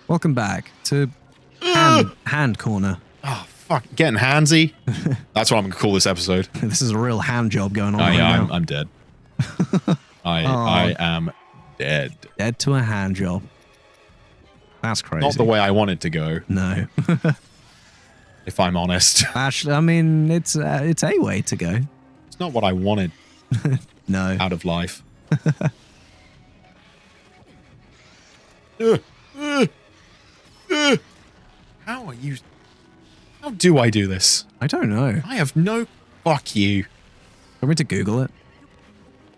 Welcome back to hand corner. Oh, fuck. Getting handsy. That's what I'm going to call this episode. This is a real hand job going on Oh, right yeah, now. I'm dead. I am dead. Dead to a hand job. That's crazy. Not the way I wanted to go, No. if I'm honest. Actually, I mean, it's a way to go. It's not what I wanted No. out of life. How are you... How do I do this? I don't know. I have no... Fuck you. Want me to Google it?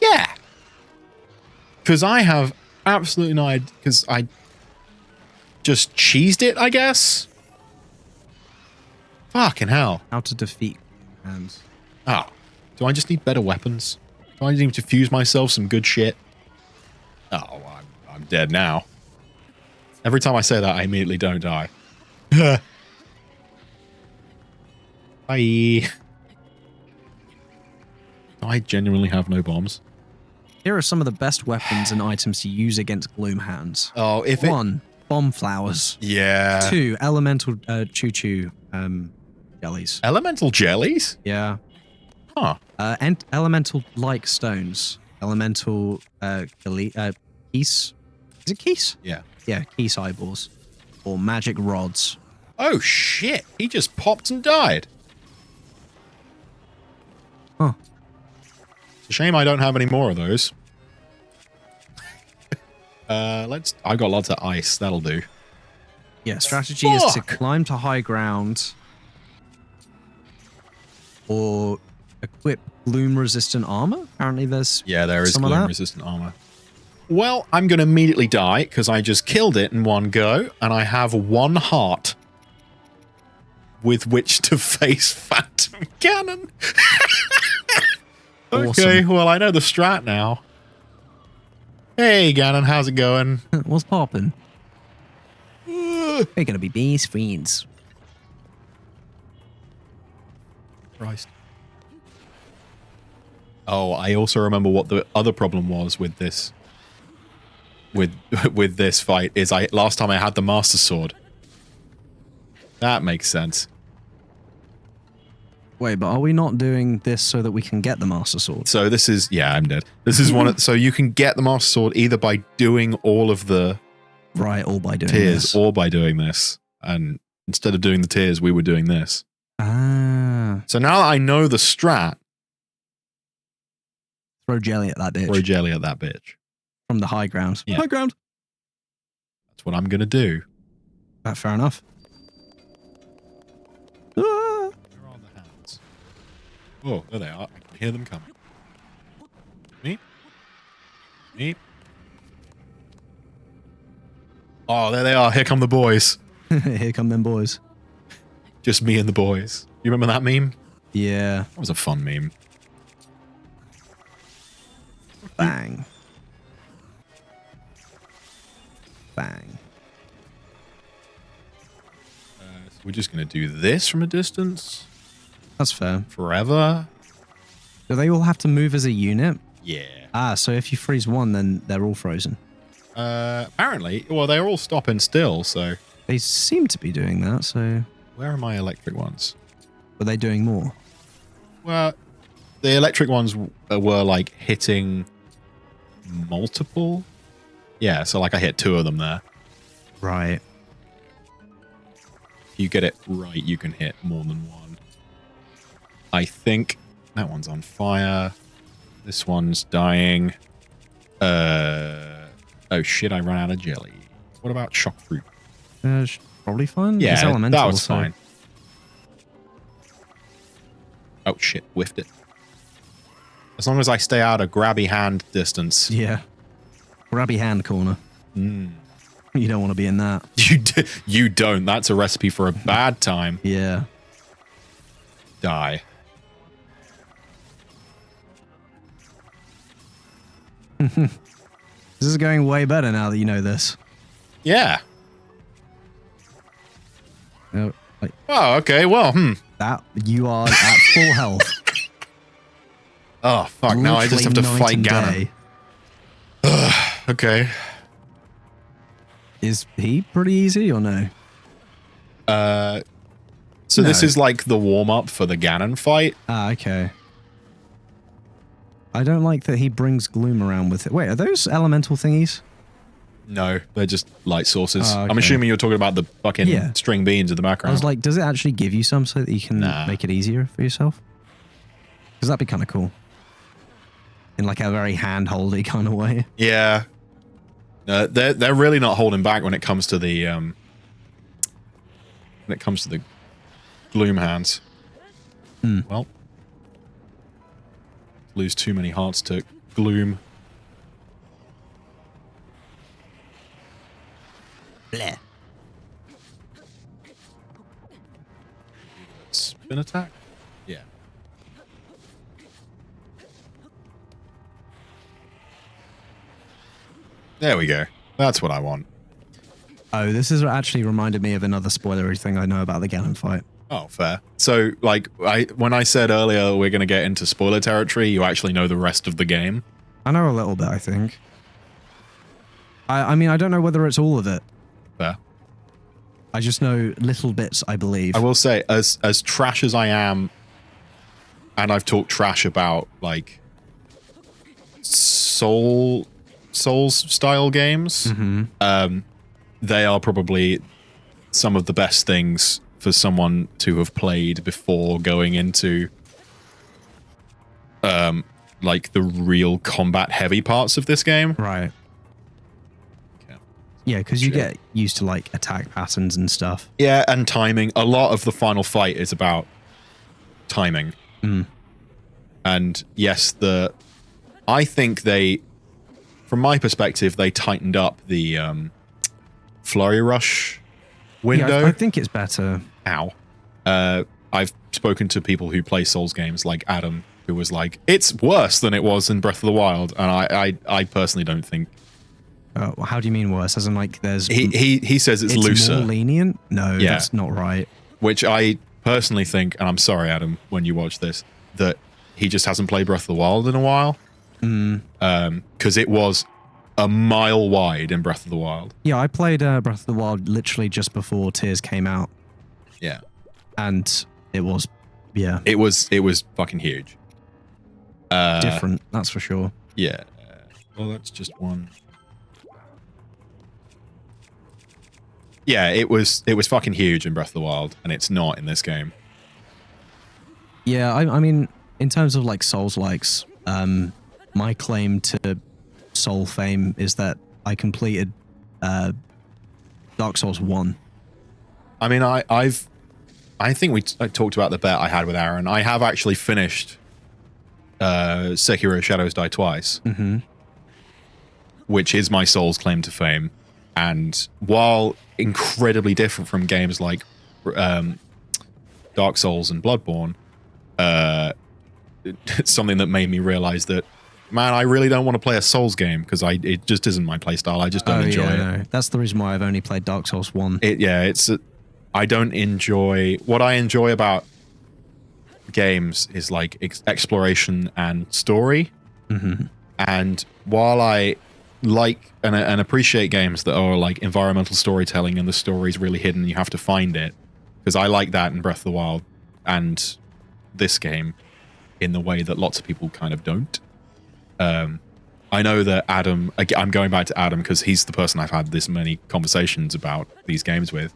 Yeah. Because I have absolutely no idea. Because I just cheesed it, I guess. Fucking hell. How to defeat hands. Ah. Do I just need better weapons? Do I need to fuse myself some good shit? Oh, I'm dead now. Every time I say that, I immediately don't die. Bye. I genuinely have no bombs. Here are some of the best weapons and items to use against gloom hands. Oh, if 1. Bomb flowers. Yeah. 2. Elemental choo-choo jellies. Elemental jellies? Yeah. Huh. And elemental like stones. Elemental keys. Is it keys? Yeah. Yeah, keys eyeballs. Or magic rods. Oh, shit. He just popped and died. Huh. It's a shame I don't have any more of those. I got lots of ice. That'll do. Yeah, strategy is to climb to high ground. Or equip gloom-resistant armor. Apparently there's there is some of that. gloom-resistant armor. Well, I'm going to immediately die because I just killed it in one go, and I have 1 heart with which to face Phantom Cannon. Okay, Awesome. well, I know the strat now. Hey, Ganon, how's it going? What's poppin'? We're gonna be best friends. Christ. Oh, I also remember what the other problem was with this. With this fight is last time I had the Master Sword. That makes sense. Wait, but are we not doing this so that we can get the Master Sword? So this is I'm dead. This is so you can get the Master Sword either by doing all of the Right, all by doing tiers this. or by doing this. And instead of doing the tiers, we were doing this. Ah. So now that I know the strat, Throw jelly at that bitch. throw jelly at that bitch. From the high ground. Yeah. High ground. That's what I'm gonna do. Fair enough. Ah. Where are the hands? Oh, there they are. I can hear them coming. Me? Me? Oh, there they are. Here come the boys. Here come them boys. Just me and the boys. You remember that meme? Yeah. That was a fun meme. Bang. Bang. So we're just gonna do this from a distance? That's fair. Forever? Do they all have to move as a unit? Yeah. Ah, so if you freeze one, then they're all frozen. Apparently. Well, they're all stopping still, so... They seem to be doing that, so... Where are my electric ones? Were they doing more? Well, the electric ones were, like, hitting multiple? Yeah, so, like, I hit 2 of them there. Right. If you get it right, you can hit more than 1. I think that one's on fire. This one's dying. Oh, shit, I ran out of jelly. What about shock fruit? Probably fine. Yeah, It's elemental, that was so- fine. Oh, shit, whiffed it. As long as I stay out of grabby hand distance. Yeah. Grabby hand corner. Mm. You don't want to be in that. You don't. That's a recipe for a bad time. Yeah. Die. This is going way better now that you know this. Yeah. Oh, wait, Oh, okay. Well, that you are at full health. Oh, fuck. Now I just have to Literally fight night and Ganon. day. Okay. Is he pretty easy or no? So No. this is like the warm-up for the Ganon fight. Ah, okay. I don't like that he brings gloom around with it. Wait, are those elemental thingies? No, they're just light sources. Oh, okay. I'm assuming you're talking about the fucking Yeah. string beans in the background. I was like, does it actually give you some so that you can make it easier for yourself? Because that'd be kind of cool. In like a very hand-holdy kind of way. Yeah. They're really not holding back when it comes to the gloom hands. Well, lose too many hearts to gloom. Bleh. Spin attack? Yeah. There we go. That's what I want. Oh, this is actually reminded me of another spoilery thing I know about the Ganon fight. Oh, fair. So, like, when I said earlier we're going to get into spoiler territory, you actually know the rest of the game? I know a little bit, I think. I mean, I don't know whether it's all of it. Fair. I just know little bits, I believe. I will say, as trash as I am, and I've talked trash about, like, Souls-style games, they are probably some of the best things for someone to have played before going into, like, the real combat-heavy parts of this game. Right. Yeah, because you get used to, like, attack patterns and stuff. Yeah, and timing. A lot of the final fight is about timing. And yes, I think they, from my perspective, they tightened up the flurry rush window. Yeah, I think it's better. Ow. I've spoken to people who play Souls games, like Adam, who was like, it's worse than it was in Breath of the Wild. And I personally don't think. How do you mean worse? As in, like, there's... He says it's looser. More lenient? No, Yeah. That's not right. Which I personally think, and I'm sorry, Adam, when you watch this, that he just hasn't played Breath of the Wild in a while. Because it was a mile wide in Breath of the Wild. Yeah, I played Breath of the Wild literally just before Tears came out. Yeah. And it was, yeah. It was fucking huge. Different, that's for sure. Yeah. Well, that's just one. Yeah, it was fucking huge in Breath of the Wild, and it's not in this game. Yeah, I mean, in terms of like Souls-likes, my claim to Soul fame is that I completed Dark Souls 1. I mean, I think I talked about the bet I had with Aaron. I have actually finished Sekiro Shadows Die Twice, which is my Souls claim to fame. And while incredibly different from games like Dark Souls and Bloodborne, it's something that made me realize that, man, I really don't want to play a Souls game because it just isn't my playstyle. I just don't enjoy it. No. That's the reason why I've only played Dark Souls 1. I don't enjoy... What I enjoy about games is like exploration and story. And while I like and appreciate games that are like environmental storytelling and the story's really hidden, you have to find it, because I like that in Breath of the Wild and this game in the way that lots of people kind of don't. I know that Adam, I'm going back to Adam because he's the person I've had this many conversations about these games with.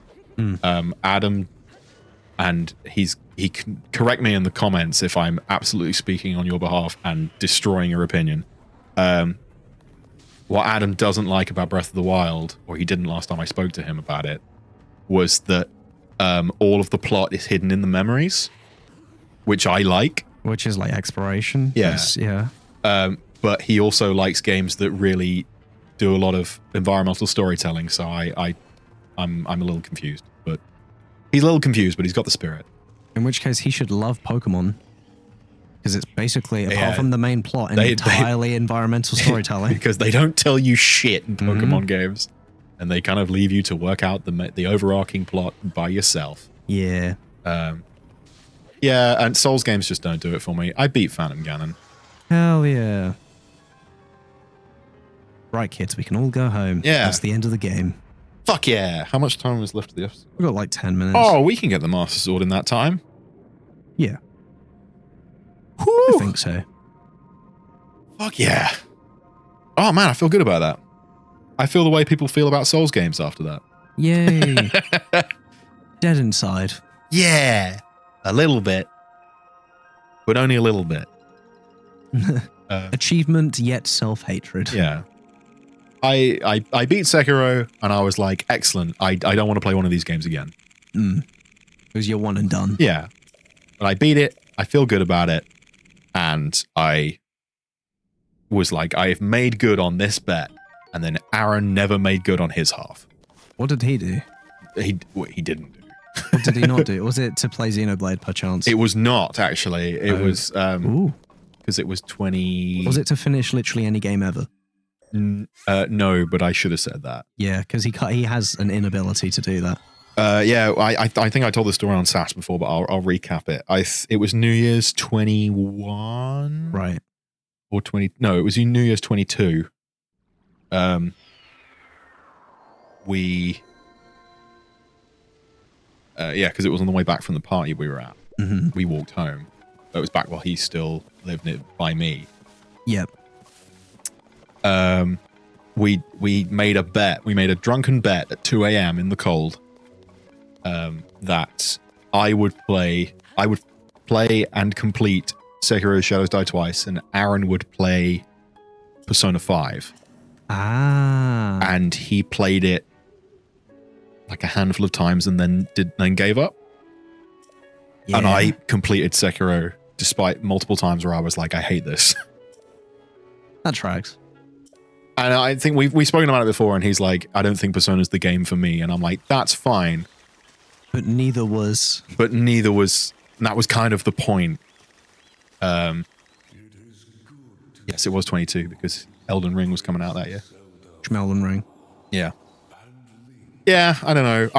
Adam, and he can correct me in the comments if I'm absolutely speaking on your behalf and destroying your opinion. What Adam doesn't like about Breath of the Wild, or he didn't last time I spoke to him about it, was that all of the plot is hidden in the memories, which I like. Which is like exploration. Yeah. Yes, yeah. But he also likes games that really do a lot of environmental storytelling, so I'm a little confused. But he's a little confused, but he's got the spirit. In which case, he should love Pokemon. Because it's basically, apart from the main plot, entirely environmental storytelling. Because they don't tell you shit in Pokemon games. And they kind of leave you to work out the overarching plot by yourself. Yeah. Yeah, and Souls games just don't do it for me. I beat Phantom Ganon. Hell yeah. Right, kids, we can all go home. Yeah. That's the end of the game. Fuck yeah. How much time was left of the episode? We've got like 10 minutes. Oh, we can get the Master Sword in that time. Yeah. Whew. I think so. Fuck yeah. Oh man, I feel good about that. I feel the way people feel about Souls games after that. Yay. Dead inside. Yeah. A little bit. But only a little bit. Achievement, yet self-hatred. Yeah. I beat Sekiro and I was like, excellent. I don't want to play one of these games again. Because you're one and done. Yeah. But I beat it. I feel good about it. And I was like, I've made good on this bet. And then Aaron never made good on his half. What did he do? He didn't do. What did he not do? Was it to play Xenoblade, perchance? It was not, actually. It was... Ooh. Because it was 20... Was it to finish literally any game ever? No, but I should have said that. Yeah, because he has an inability to do that. Yeah, I think I told the story on SAS before, but I'll recap it. It was New Year's 21? Right. Or 20... No, it was New Year's 22. Yeah, because it was on the way back from the party we were at. We walked home. It was back while he still lived by me. Yep. We made a bet. We made a drunken bet at 2 a.m. in the cold that I would play and complete Sekiro Shadows Die Twice, and Aaron would play Persona 5. Ah. And he played it like a handful of times and then gave up. Yeah. And I completed Sekiro despite multiple times where I was like, I hate this. That tracks. And I think we've spoken about it before, and he's like, I don't think Persona's the game for me. And I'm like, that's fine. But neither was. And that was kind of the point. Yes, it was 22 because Elden Ring was coming out that year. Elden Ring. Yeah. Yeah, I don't know.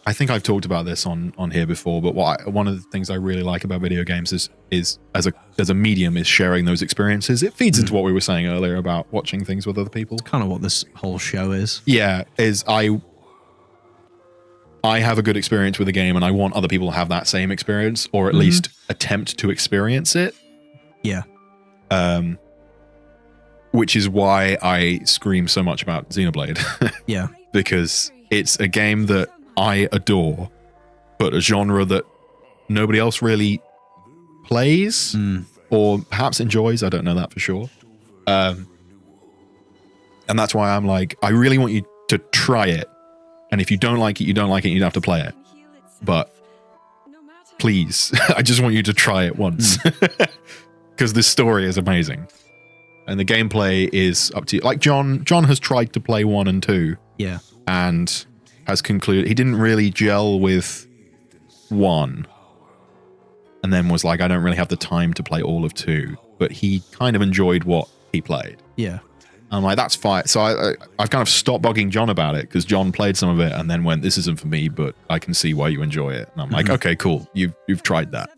I think I've talked about this on here before, but one of the things I really like about video games is as a medium is sharing those experiences. It feeds into what we were saying earlier about watching things with other people. It's kind of what this whole show is. Yeah, I have a good experience with a game and I want other people to have that same experience, or at least attempt to experience it. Yeah. Which is why I scream so much about Xenoblade. Yeah. Because it's a game that I adore, but a genre that nobody else really plays or perhaps enjoys. I don't know that for sure. And that's why I'm like, I really want you to try it. And if you don't like it, you don't like it, you don't have to play it. But please, I just want you to try it once. Because this story is amazing. And the gameplay is up to you. Like John has tried to play 1 and 2. Yeah. And has concluded he didn't really gel with 1. And then was like, I don't really have the time to play all of 2. But he kind of enjoyed what he played. Yeah. I'm like, that's fine. So I've kind of stopped bugging John about it because John played some of it and then went, this isn't for me, but I can see why you enjoy it. And I'm like, okay, cool. You've tried that.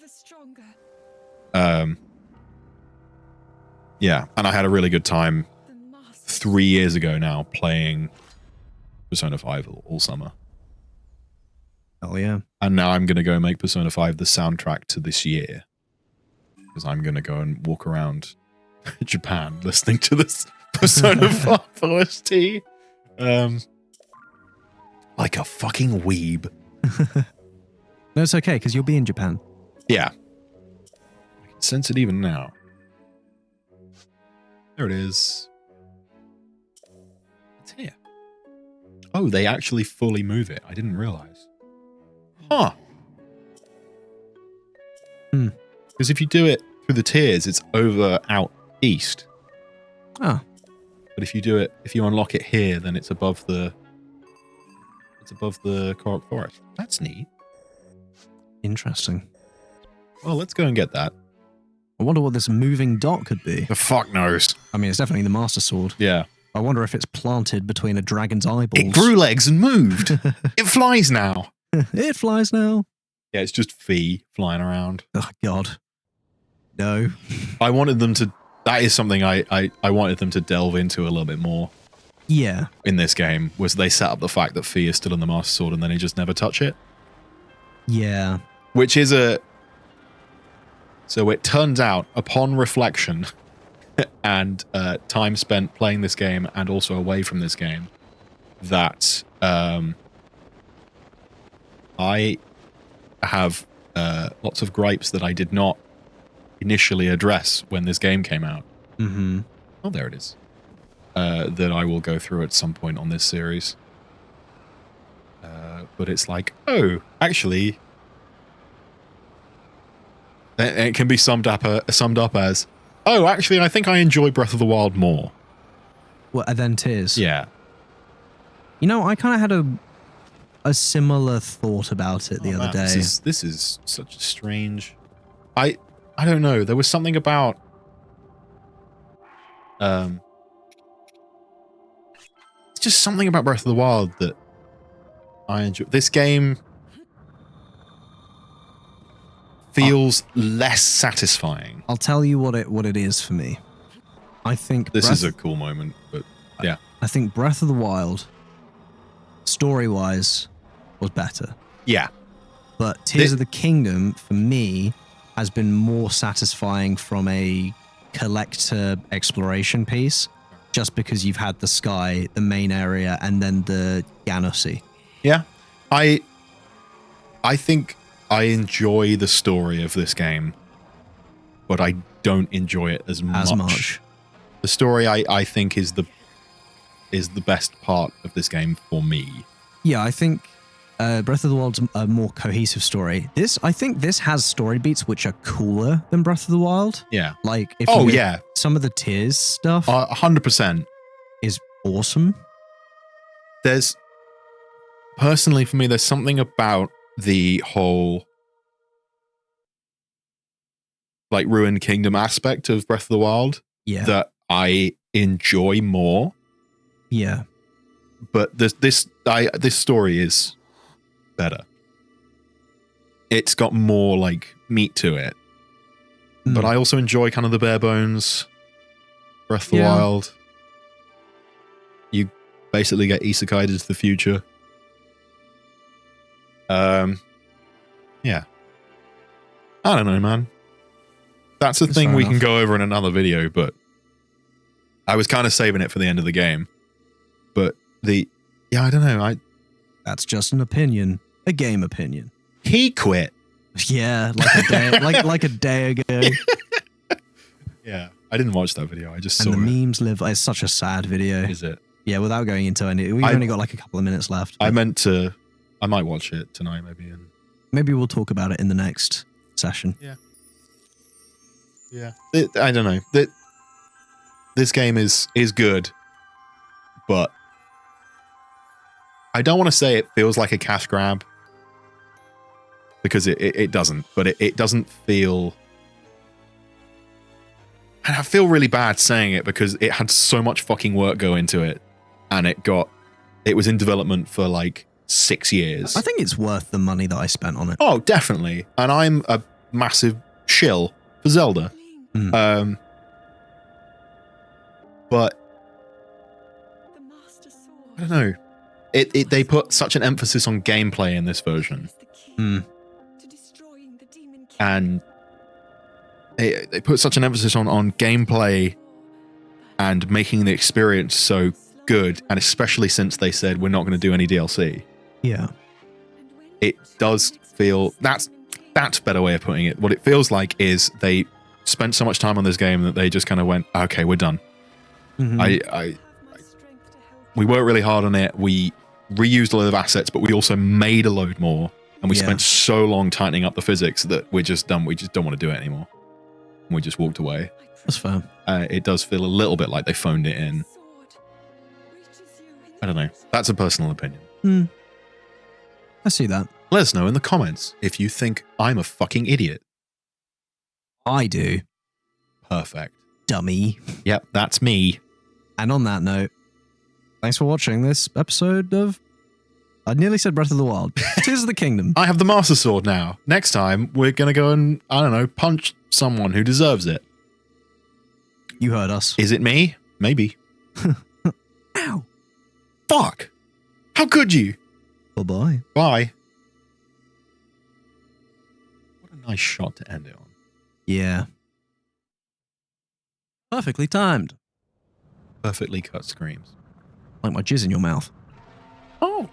Yeah, and I had a really good time 3 years ago now playing Persona 5 all summer. Oh yeah. And now I'm going to go make Persona 5 the soundtrack to this year. Because I'm going to go and walk around Japan listening to this Persona 5 OST. Like a fucking weeb. No, it's okay, because you'll be in Japan. Yeah. I can sense it even now. There it is. It's here. Oh, they actually fully move it. I didn't realize. Huh. Because if you do it through the tiers, it's over out east. Oh. But if you unlock it here, then it's above the Korok Forest. That's neat. Interesting. Well, let's go and get that. I wonder what this moving dot could be. The fuck knows. I mean, it's definitely the Master Sword. Yeah. I wonder if it's planted between a dragon's eyeballs. It grew legs and moved. It flies now. It flies now. Yeah, it's just Fee flying around. Oh, God. No. I wanted them to... That is something I wanted them to delve into a little bit more. Yeah. in this game was they set up the fact that Fee is still in the Master Sword and then he just never touch it. Yeah. Which is so it turns out, upon reflection and time spent playing this game and also away from this game, that I have lots of gripes that I did not initially address when this game came out. Mm-hmm. Oh, there it is. That I will go through at some point on this series. But it's like, oh, actually, it can be summed up as, oh, actually, I think I enjoy Breath of the Wild more. What, than Tears? Yeah. You know, I kind of had a similar thought about it the other day. This is such a strange... I don't know. There was something about... it's just something about Breath of the Wild that I enjoy. This game feels less satisfying. I'll tell you what it is for me. I think this is a cool moment, but yeah. I think Breath of the Wild, story-wise, was better. Yeah. But Tears of the Kingdom, for me, has been more satisfying from a collector exploration piece, just because you've had the sky, the main area, and then the Ganossi. Yeah. I think I enjoy the story of this game, but I don't enjoy it as much. The story I think is the best part of this game for me. Yeah, I think Breath of the Wild's a more cohesive story. I think this has story beats which are cooler than Breath of the Wild. Yeah. Like, some of the Tears stuff 100% is awesome. Personally for me, there's something about the whole like Ruined Kingdom aspect of Breath of the Wild that I enjoy more. Yeah. But this story is better. It's got more like meat to it. But I also enjoy kind of the bare bones Breath of the Wild. You basically get isekai'd into the future. Yeah. I don't know, man. That's a thing we can go over in another video, but I was kind of saving it for the end of the game. But I don't know. That's just an opinion. A game opinion. He quit. Yeah, like a day, like a day ago. Yeah, I didn't watch that video. I just saw it. And the memes live. It's such a sad video. Is it? Yeah, without going into any, we've only got like a couple of minutes left. I might watch it tonight, maybe. And maybe we'll talk about it in the next session. Yeah. Yeah. I don't know. This game is good, but I don't want to say it feels like a cash grab, because it doesn't, but it doesn't feel... And I feel really bad saying it because it had so much fucking work go into it, and it was in development for like 6 years. I think it's worth the money that I spent on it. Oh, definitely. And I'm a massive shill for Zelda. But I don't know. They put such an emphasis on gameplay in this version. And they put such an emphasis on gameplay and making the experience so good, and especially since they said we're not going to do any DLC. Yeah. It does feel... That's a better way of putting it. What it feels like is they spent so much time on this game that they just kind of went, okay, we're done. We worked really hard on it. We reused a load of assets, but we also made a load more. And we spent so long tightening up the physics that we're just done. We just don't want to do it anymore. And we just walked away. That's fair. It does feel a little bit like they phoned it in. I don't know. That's a personal opinion. I see that. Let us know in the comments if you think I'm a fucking idiot. I do. Perfect. Dummy. Yep, that's me. And on that note, thanks for watching this episode of... I nearly said Breath of the Wild. Tears of the Kingdom. I have the Master Sword now. Next time, we're going to go and, I don't know, punch someone who deserves it. You heard us. Is it me? Maybe. Ow. Fuck! How could you? Bye-bye. Bye. What a nice shot to end it on. Yeah. Perfectly timed. Perfectly cut screams. Like my jizz in your mouth. Oh.